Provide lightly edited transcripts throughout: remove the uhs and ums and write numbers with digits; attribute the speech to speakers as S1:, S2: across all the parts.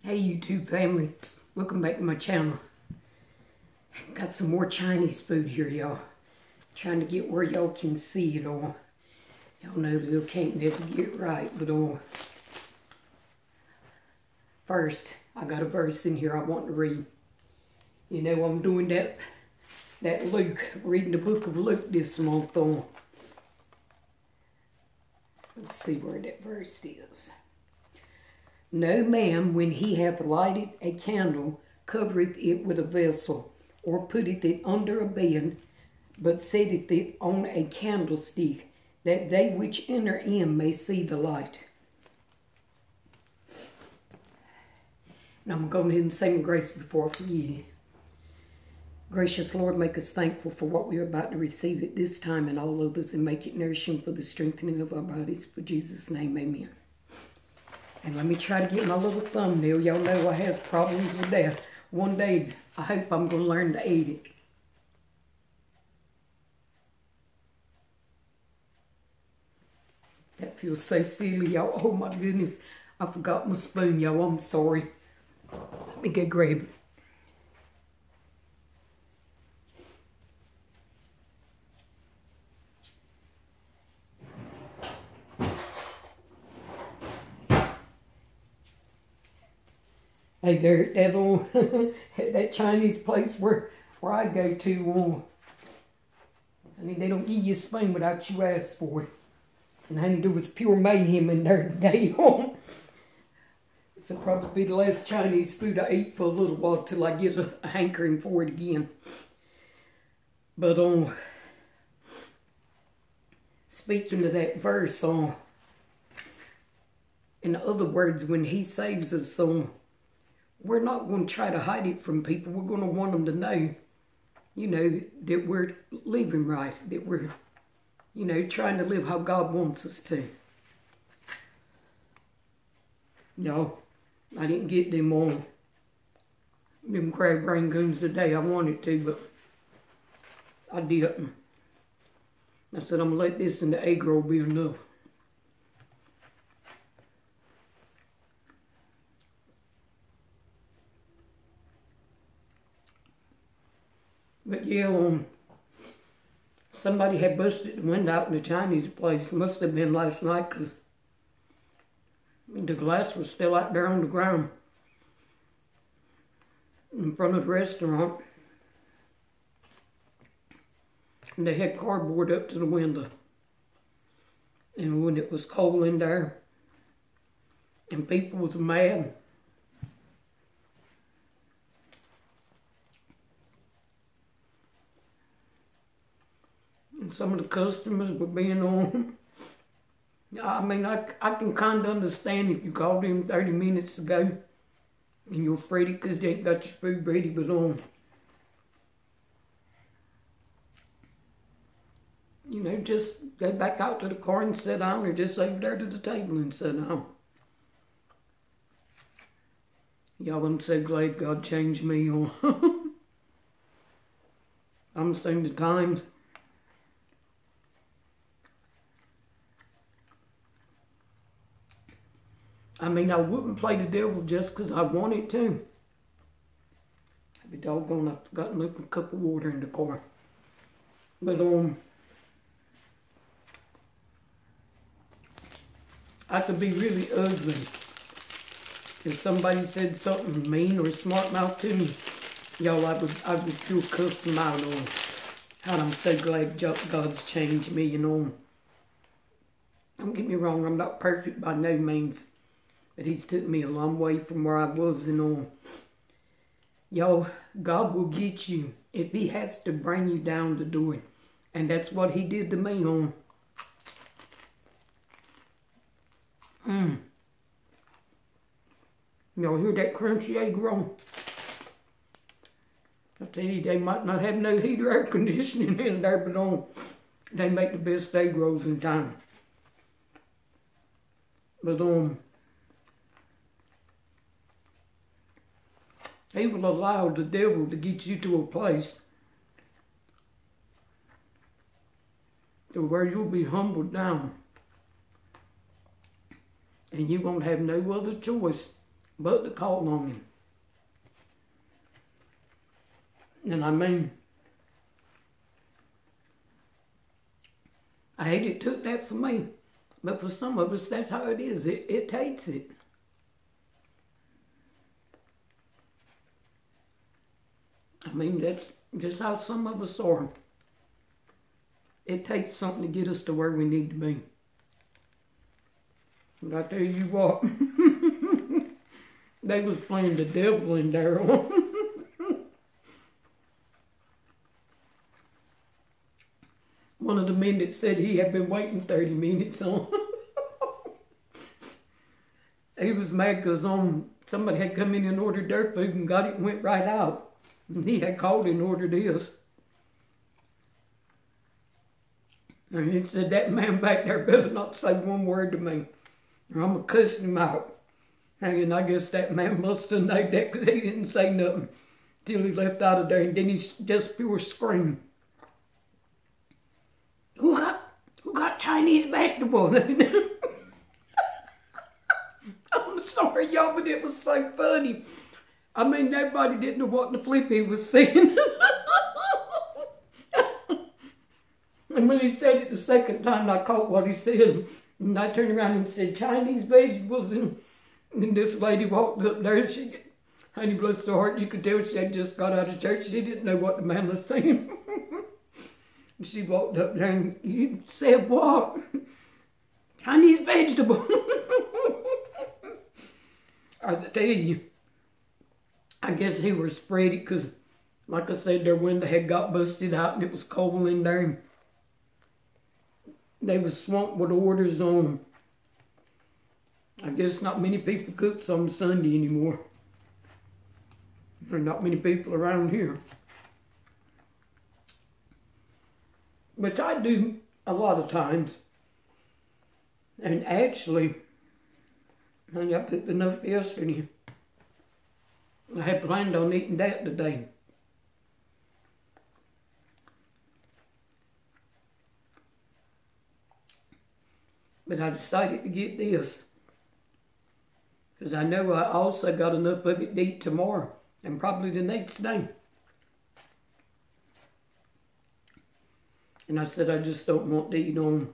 S1: Hey YouTube family, welcome back to my channel. Got some more Chinese food here, y'all. Trying to get where y'all can see it all. Y'all know Lil can't never get right, but first I got a verse in here I want to read. You know I'm doing that Luke, reading the book of Luke this month on. Let's see where that verse is. No man, when he hath lighted a candle, covereth it with a vessel, or putteth it under a bed, but setteth it on a candlestick, that they which enter in may see the light. Now I'm going to go ahead and say my grace before I forget. Gracious Lord, make us thankful for what we are about to receive at this time and all others, and make it nourishing for the strengthening of our bodies. For Jesus' name, amen. And let me try to get my little thumbnail. Y'all know I have problems with that. One day, I hope I'm going to learn to eat it. That feels so silly, y'all. Oh my goodness. I forgot my spoon, y'all. I'm sorry. Let me go grab it. Hey, there, that Chinese place where I go to, I mean, they don't give you a spoon without you ask for it. And honey, there was pure mayhem in there today. This will probably be the last Chinese food I eat for a little while till I get a hankering for it again. But, speaking of that verse, in other words, when he saves us, we're not going to try to hide it from people. We're going to want them to know, you know, that we're living right, that we're, you know, trying to live how God wants us to. No, I didn't get them crab rangoons today. I wanted to, but I didn't. I said, I'm going to let this and the egg roll be enough. But yeah, somebody had busted the window out in the Chinese place. Must have been last night, because the glass was still out there on the ground in front of the restaurant. And they had cardboard up to the window. And when it was cold in there, and people was mad, some of the customers were being on. I mean, I can kind of understand if you called him 30 minutes ago and you're afraid because they ain't got your food ready, but you know, just go back out to the car and sit down, or just over there to the table and sit down. Y'all, I'm so glad God changed me. I'm seeing the times. I mean, I wouldn't play the devil just because I wanted to. I'd be doggone, I forgot to look a cup of water in the car. But, I could be really ugly. If somebody said something mean or smart mouth to me, y'all, I would sure cuss them out on. And I'm so glad God's changed me, you know. Don't get me wrong, I'm not perfect by no means. But he's took me a long way from where I was and on. Y'all, God will get you if he has to bring you down to do it. And that's what he did to me on. Y'all hear that crunchy egg roll? I tell you, they might not have no heat or air conditioning in there, but they make the best egg rolls in town. But he will allow the devil to get you to a place to where you'll be humbled down. And you won't have no other choice but to call on him. And I mean, I hate it took that for me, but for some of us, that's how it is. It takes it. I mean, that's just how some of us are. It takes something to get us to where we need to be. But I tell you what, they was playing the devil in there. One of the men that said he had been waiting 30 minutes on. He was mad because somebody had come in and ordered their food and got it and went right out. And he had called and ordered his. And he said, that man back there better not say one word to me, or I'm going to cuss him out. And I guess that man must have known that because he didn't say nothing till he left out of there. And then he just pure screamed. Who got Chinese vegetables? I'm sorry, y'all, but it was so funny. I mean, everybody didn't know what the flip he was saying. And when he said it the second time, I caught what he said. And I turned around and said, Chinese vegetables. And this lady walked up there. She, honey, bless her heart, you could tell she had just got out of church. She didn't know what the man was saying. She walked up there and you said, what? Chinese vegetable. I tell you, I guess he was spread it because, like I said, their window had got busted out and it was cold in there. They was swamped with orders on. I guess not many people cooks on Sunday anymore. There are not many people around here. Which I do a lot of times. And actually, I cooked enough yesterday. I had planned on eating that today. But I decided to get this. Because I know I also got enough of it to eat tomorrow. And probably the next day. And I said, I just don't want to eat on,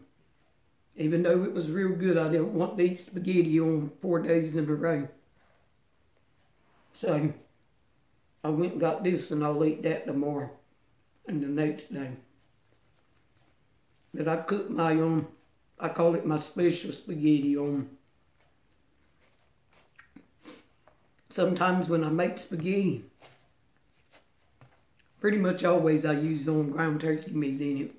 S1: even though it was real good, I didn't want to eat spaghetti on 4 days in a row. So, I went and got this and I'll eat that tomorrow and the next day. But I cook my own, I call it my special spaghetti on. Sometimes when I make spaghetti, pretty much always I use on ground turkey meat in it.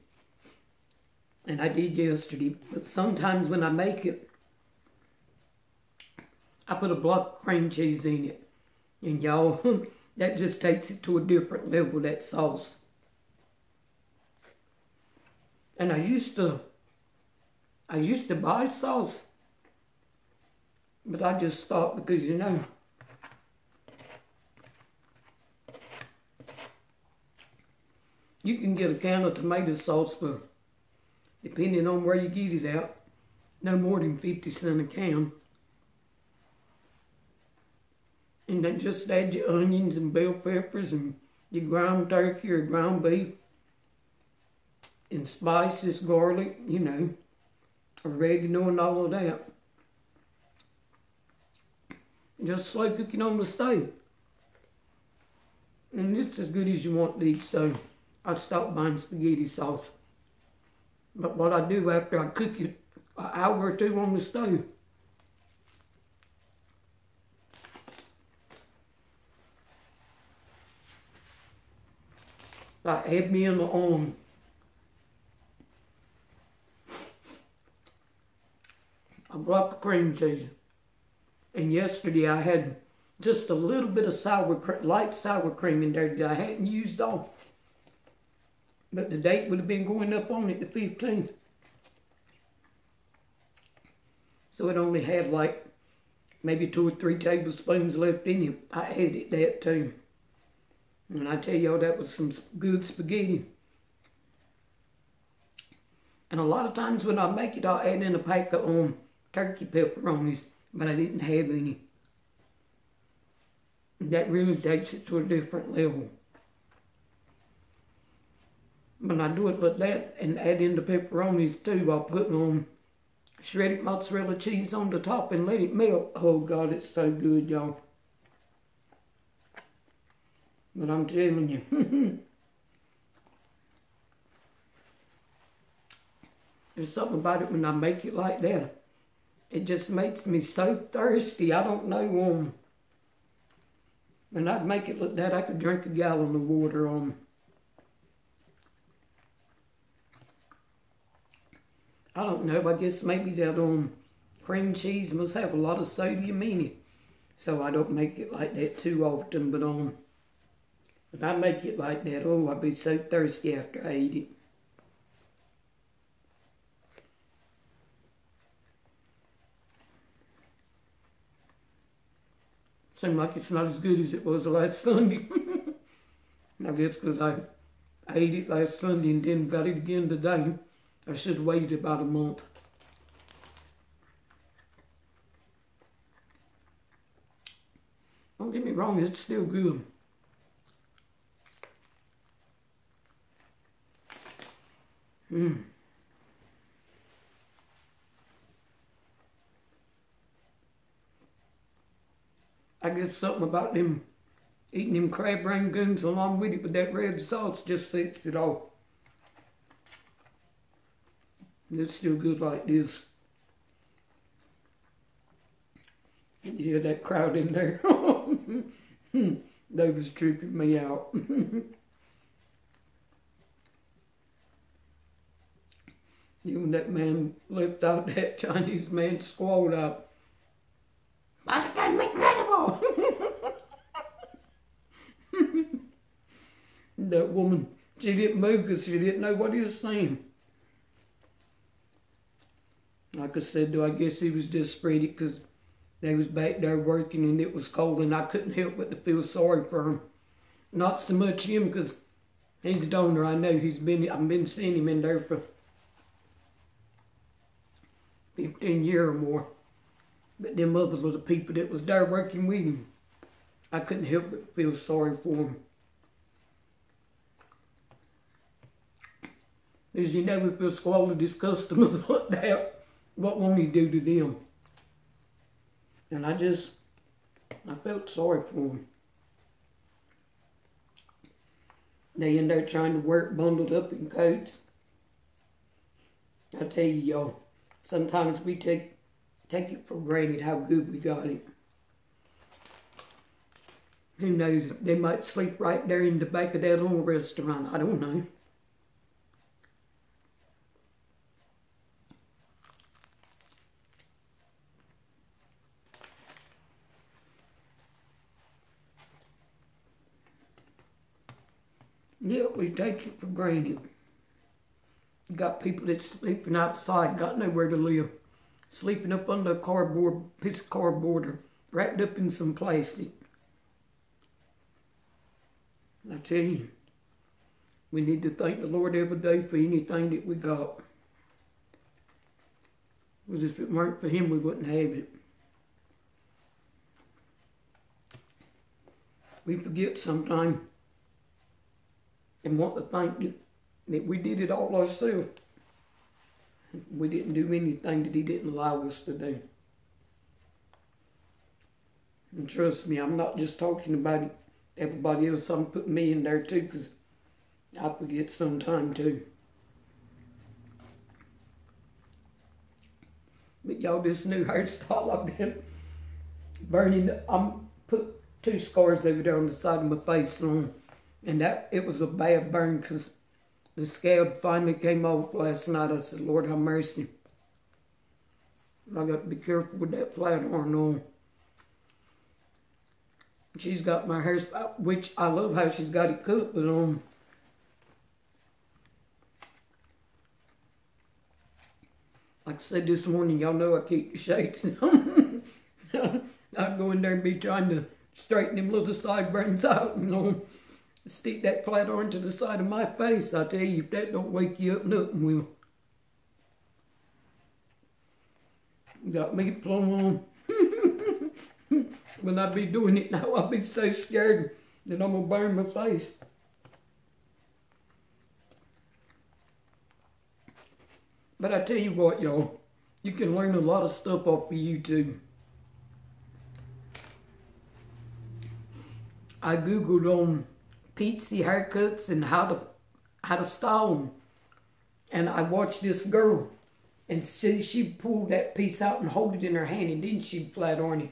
S1: And I did yesterday. But sometimes when I make it, I put a block of cream cheese in it. And y'all, that just takes it to a different level, that sauce. And I used to buy sauce. But I just stopped because, you know, you can get a can of tomato sauce for, depending on where you get it at, no more than 50 cents a can. And then just add your onions and bell peppers and your ground turkey or ground beef. And spices, garlic, you know, oregano and all of that. Just slow cooking on the stove. And it's as good as you want to eat, so I stopped buying spaghetti sauce. But what I do after I cook it an hour or two on the stove, I add me in the a block of cream cheese. And yesterday I had just a little bit of light sour cream in there that I hadn't used all. But the date would have been going up on it, the 15th. So it only had like maybe 2 or 3 tablespoons left in it. I added that too. And I tell y'all, that was some good spaghetti. And a lot of times when I make it, I'll add in a pack of turkey pepperonis, but I didn't have any. That really takes it to a different level. When I do it like that and add in the pepperonis too, I'll put shredded mozzarella cheese on the top and let it melt. Oh God, it's so good, y'all. But I'm telling you, there's something about it when I make it like that. It just makes me so thirsty. I don't know. When I'd make it like that, I could drink a gallon of water. I don't know. I guess maybe that cream cheese must have a lot of sodium in it, so I don't make it like that too often. But when I make it like that, oh, I'd be so thirsty after I eat it. Seems like it's not as good as it was last Sunday. I guess because I ate it last Sunday and then got it again today. I should have waited about a month. Don't get me wrong, it's still good. I guess something about them eating them crab rangoons along with it with that red sauce just sets it off. It's still good like this. You hear that crowd in there? They was tripping me out. Even that man left out, that Chinese man squalled out, "That's incredible!" That woman, she didn't move because she didn't know what he was saying. Like I said, though, I guess he was just spread it because they was back there working and it was cold and I couldn't help but to feel sorry for him. Not so much him because he's a donor. I know I've been seeing him in there for 15 years or more. But them other little people that was there working with him, I couldn't help but feel sorry for him. As you know, if he'll swallowed his customers like that, what won't he do to them? And I felt sorry for him. They in there trying to work bundled up in coats. I tell you, y'all, sometimes we take it for granted how good we got it. Who knows, they might sleep right there in the back of that little restaurant. I don't know. Yeah, we take it for granted. You got people that's sleeping outside, got nowhere to live. Sleeping up under a piece of cardboard or wrapped up in some plastic. I tell you, we need to thank the Lord every day for anything that we got. Because if it weren't for Him, we wouldn't have it. We forget sometimes and want to think that we did it all ourselves. We didn't do anything that He didn't allow us to do. And trust me, I'm not just talking about it. Everybody else, I'm putting me in there too, because I forget sometime too. But y'all, this new hairstyle I've been burning, I'm put 2 scars over there on the side of my face on. And it was a bad burn because the scab finally came off last night. I said, Lord, have mercy. I got to be careful with that flat iron on. She's got my hair, which I love how she's got it cut, but like I said this morning, y'all know I keep the shades on. I'd go in there and be trying to straighten them little sideburns out and stick that flat iron to the side of my face. I tell you, if that don't wake you up, nothing will. Got me plumb on. when I be doing it now, I'll be so scared that I'm going to burn my face. But I tell you what, y'all, you can learn a lot of stuff off of YouTube. I Googled on Pizzy haircuts and how to style them. And I watched this girl, and she pulled that piece out and hold it in her hand, and then she flat on it.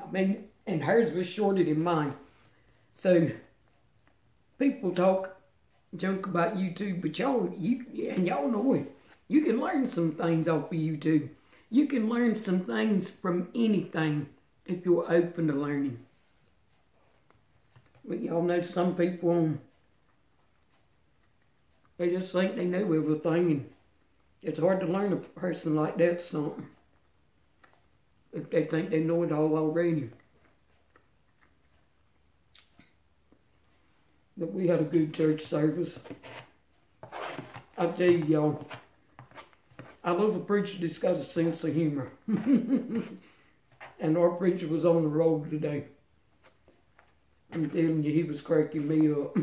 S1: I mean, and hers was shorter than mine. So people joke about YouTube, but y'all know it. You can learn some things off of YouTube. You can learn some things from anything if you're open to learning. But y'all know some people, they just think they know everything, and it's hard to learn a person like that something if they think they know it all already. But we had a good church service. I tell you, y'all, I love a preacher that's got a sense of humor. And our preacher was on the road today. I'm telling you, he was cracking me up.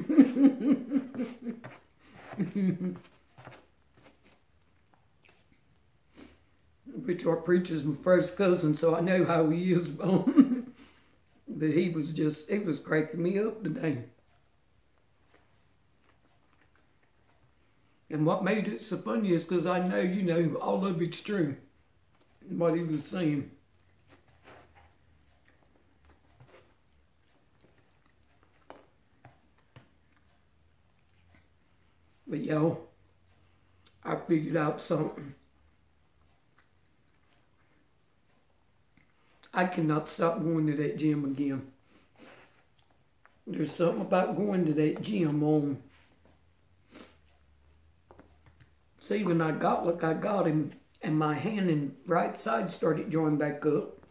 S1: Which our preacher's my first cousin, so I know how he is. But he was cracking me up today. And what made it so funny is because I know, all of it's true. What he was saying. But y'all, I figured out something. I cannot stop going to that gym again. There's something about going to that gym on. See, when I got him, and my hand and right side started joining back up.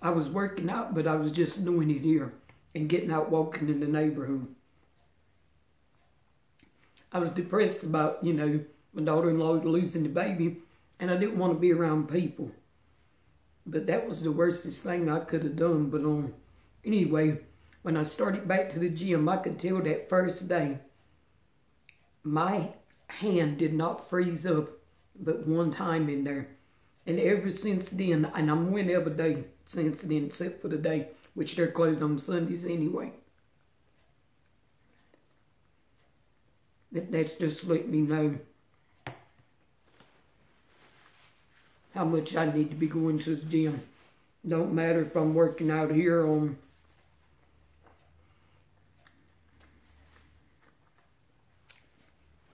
S1: I was working out, but I was just doing it here and getting out walking in the neighborhood. I was depressed about, my daughter-in-law losing the baby, and I didn't want to be around people. But that was the worstest thing I could have done. But anyway, when I started back to the gym, I could tell that first day, my hand did not freeze up but one time in there. And ever since then, and I'm went every day since then, except for the day, which they're closed on Sundays anyway. That's just let me know how much I need to be going to the gym. Don't matter if I'm working out here on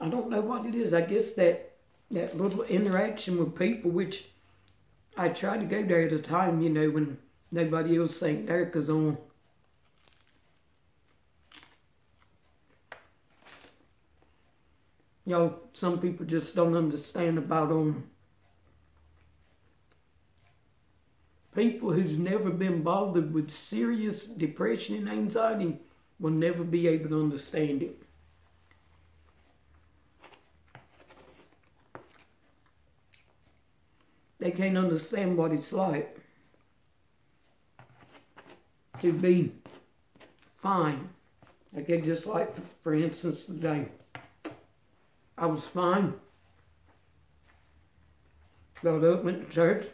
S1: I don't know what it is. I guess that little interaction with people, which I try to go there at a time, when nobody else ain't there, because some people just don't understand about people who's never been bothered with serious depression and anxiety will never be able to understand it. They can't understand what it's like to be fine. Okay, just like, for instance, today. I was fine. Got up, went to church.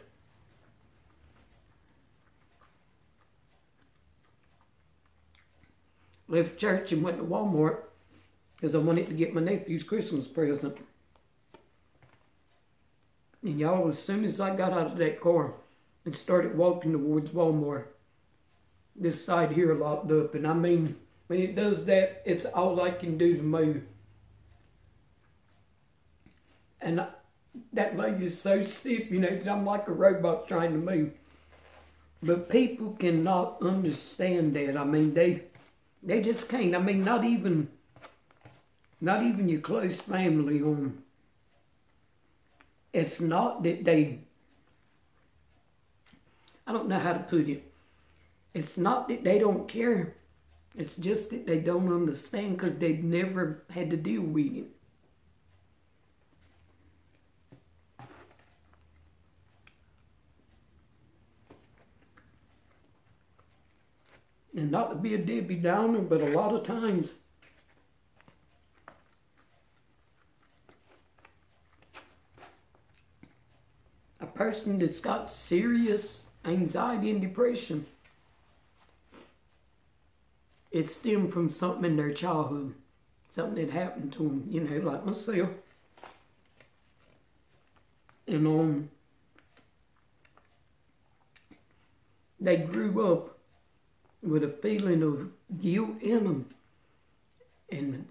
S1: Left church and went to Walmart because I wanted to get my nephew's Christmas present. And y'all, as soon as I got out of that car and started walking towards Walmart, this side here locked up. And I mean, when it does that, it's all I can do to move. And that lady's so stiff, that I'm like a robot trying to move. But people cannot understand that. I mean, they just can't. I mean, not even your close family. It's not that I don't know how to put it. It's not that they don't care. It's just that they don't understand because they've never had to deal with it. And not to be a Debbie Downer, but a lot of times a person that's got serious anxiety and depression, it stemmed from something in their childhood, something that happened to them, you know, like myself. And they grew up with a feeling of guilt in them. And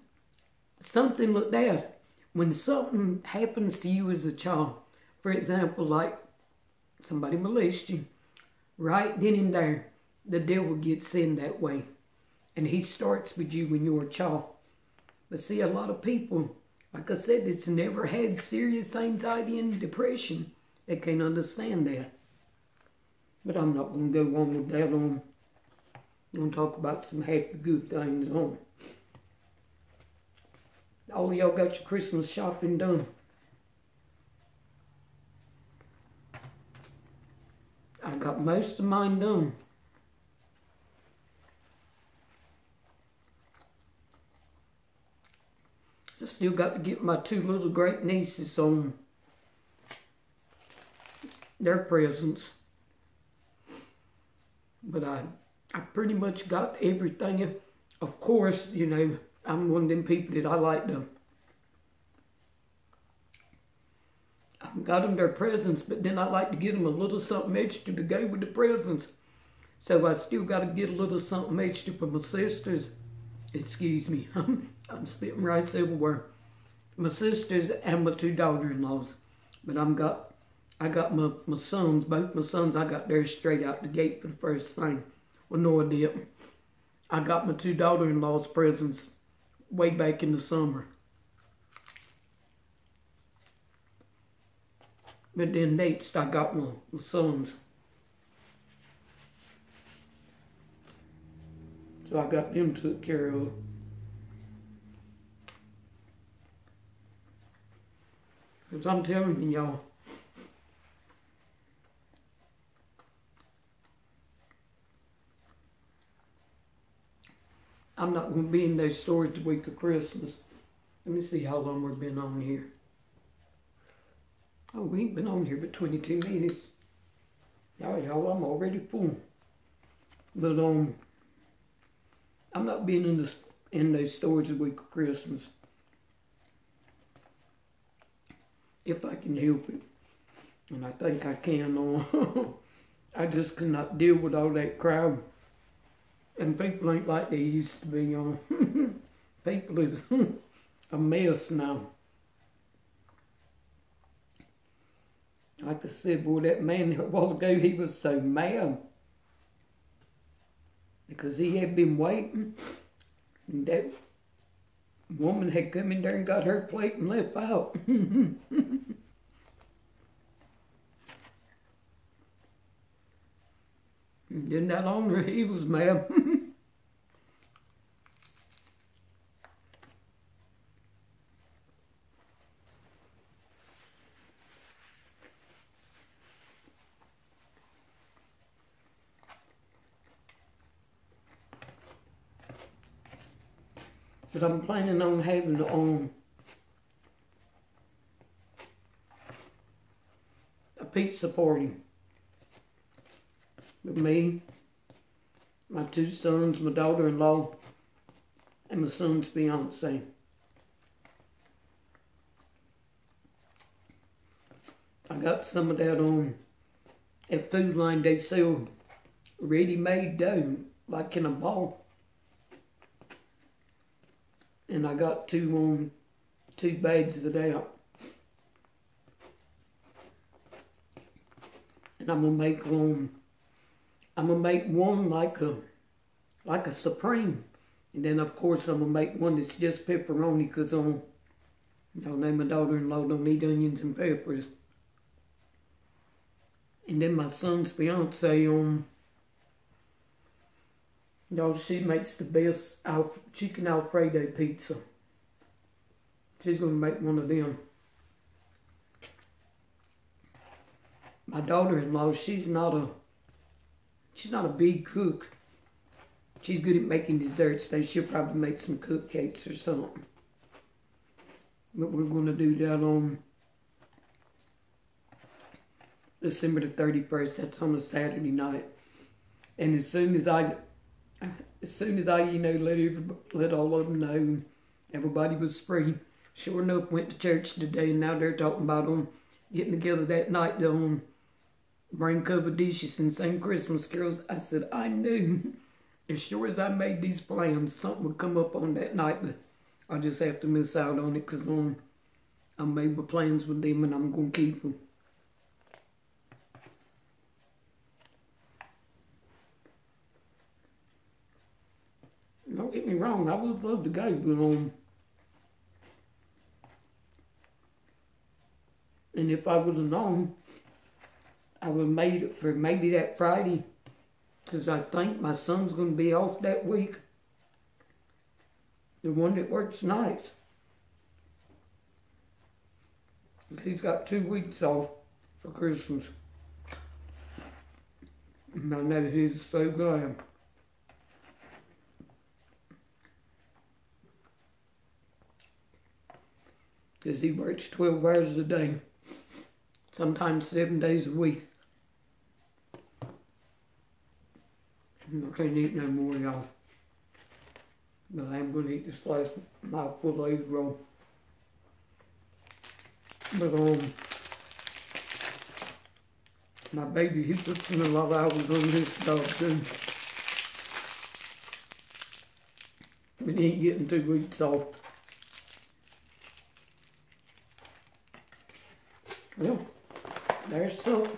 S1: something like that, when something happens to you as a child, for example, like somebody molests you, right then and there, the devil gets in that way. And he starts with you when you're a child. But see, a lot of people, like I said, it's never had serious anxiety and depression. They can't understand that. But I'm not going to go on with that. I'm going to talk about some happy, good things on. All of y'all got your Christmas shopping done. I got most of mine done. I still got to get my two little great nieces on their presents. But I pretty much got everything. Of course, you know, I'm one of them people that I like to. I got them their presents, but then I like to get them a little something extra to go with the presents. So I still got to get a little something extra for my sisters. Excuse me, I'm spitting rice everywhere. My sisters and my two daughter-in-laws. But I got my sons, both my sons, I got theirs straight out the gate for the first thing. Well, no, I didn't. I got my two daughter-in-laws presents way back in the summer. But then next, I got my sons. So I got them took care of. Because I'm telling you, y'all, I'm not going to be in those stores the week of Christmas. Let me see how long we've been on here. Oh, we ain't been on here but 22 minutes. Y'all, I'm already full. But I'm not being in those stores the week of Christmas. If I can help it. And I think I can. I just cannot deal with all that crowd. And people ain't like they used to be. People is a mess now. Like I said, boy, that man a while ago, he was so mad. Because he had been waiting. And that woman had come in there and got her plate and left out. Then that owner, he was mad. But I'm planning on having a pizza party with me, my two sons, my daughter-in-law, and my son's fiance. I got some of that at Food Line. They sell ready-made dough, like in a ball. And I got two bags of that. And I'm gonna make one like a Supreme. And then of course I'm gonna make one that's just pepperoni, because y'all know my daughter-in-law don't eat onions and peppers. And then my son's fiance, y'all, she makes the best chicken Alfredo pizza. She's gonna make one of them. My daughter-in-law, she's not a big cook. She's good at making desserts, so she'll probably make some cupcakes or something. But we're going to do that on December the 31st. That's on a Saturday night. And as soon as I let all of them know, everybody was free. Sure enough, went to church today, and now they're talking about getting together that night to bring covered dishes and sing Christmas carols. I said, I knew as sure as I made these plans, something would come up on that night, but I just have to miss out on it because I made my plans with them and I'm going to keep them. Don't get me wrong, I would love to go, but and if I would have known, I would have made it for maybe that Friday, because I think my son's going to be off that week. The one that works nights. He's got 2 weeks off for Christmas. And I know he's so glad. Because he works 12 hours a day. Sometimes 7 days a week. I can't eat no more, y'all. But I am going to eat this last mouthful of egg roll. But my baby, he puts in a lot of hours on this dog too. But he ain't getting 2 weeks off. Well, there's some.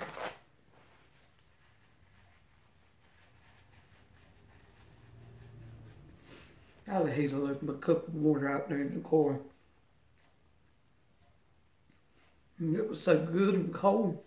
S1: I'd hate to leave my cup of water out there in the car. And it was so good and cold.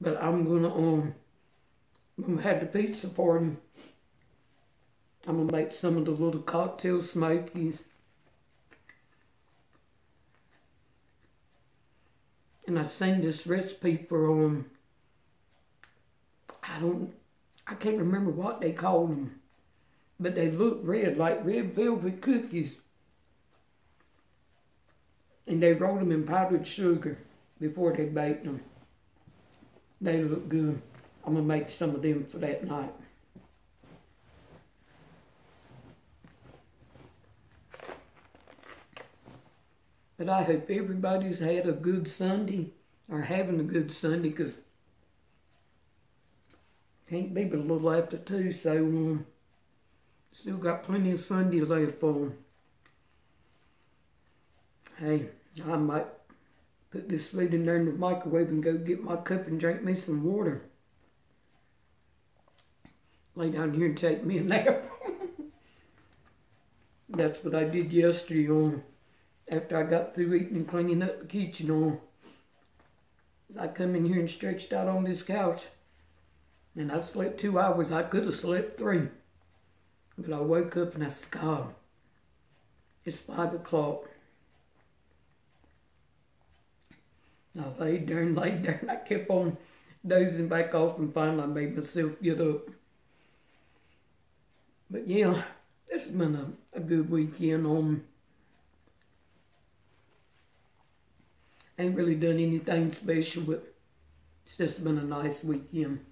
S1: But I'm gonna have the pizza party. I'm gonna make some of the little cocktail smokies. And I seen this recipe for I can't remember what they called them, but they look red, like red velvet cookies. And they rolled them in powdered sugar before they baked them. They look good. I'm gonna make some of them for that night. But I hope everybody's had a good Sunday, or having a good Sunday, because can't be but a little after 2, so still got plenty of Sunday left for 'em. Hey, I might put this food in there in the microwave and go get my cup and drink me some water. Lay down here and take me a nap. That's what I did yesterday after I got through eating and cleaning up the kitchen. I come in here and stretched out on this couch, and I slept 2 hours. I could have slept 3. But I woke up and I said, God, it's 5 o'clock. I laid there and I kept on dozing back off, and finally I made myself get up. But yeah, this has been a good weekend. Ain't really done anything special, but it's just been a nice weekend.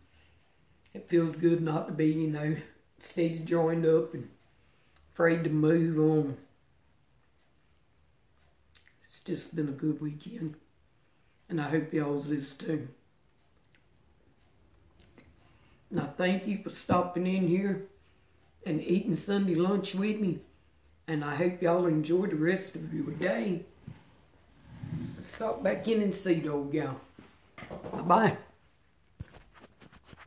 S1: It feels good not to be, steady joined up and afraid to move on. It's just been a good weekend. And I hope y'all's is too. Now thank you for stopping in here and eating Sunday lunch with me. And I hope y'all enjoy the rest of your day. Let's stop back in and see the old gal. Bye-bye.